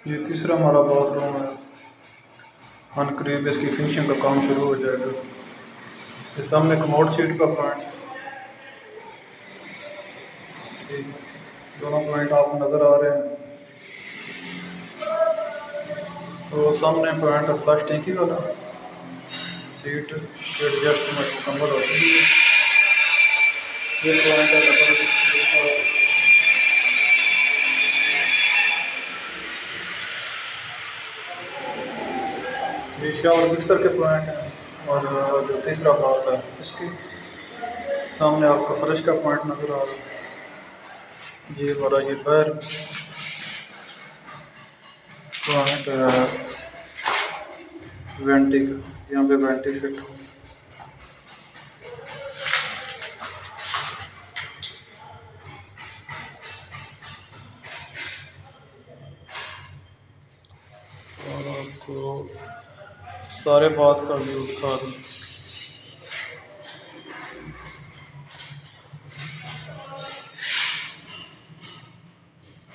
ये तीसरा हमारा बाथरूम है। अनकरीब इसकी फिनिशिंग का काम शुरू हो जाएगा। ये सामने कमोड सीट का पॉइंट, ठीक, दोनों पॉइंट आपको नज़र आ रहे हैं। तो सामने पॉइंट है फ्लश टैंकी वाला, सीट की एडजस्टमेंट मुकम्मल होती है। ये पॉइंट है डबल, ये शावर मिक्सर के पॉइंट हैं। और जो तीसरा बात है इसकी सामने आपको फ्रेश का पॉइंट नज़र आ रहा है। ये हमारा ये पैर पॉइंट है वेंटी का, यहाँ पे वेंटी फिट हो। और आपको सारे बात का व्यू दिखा दूँ।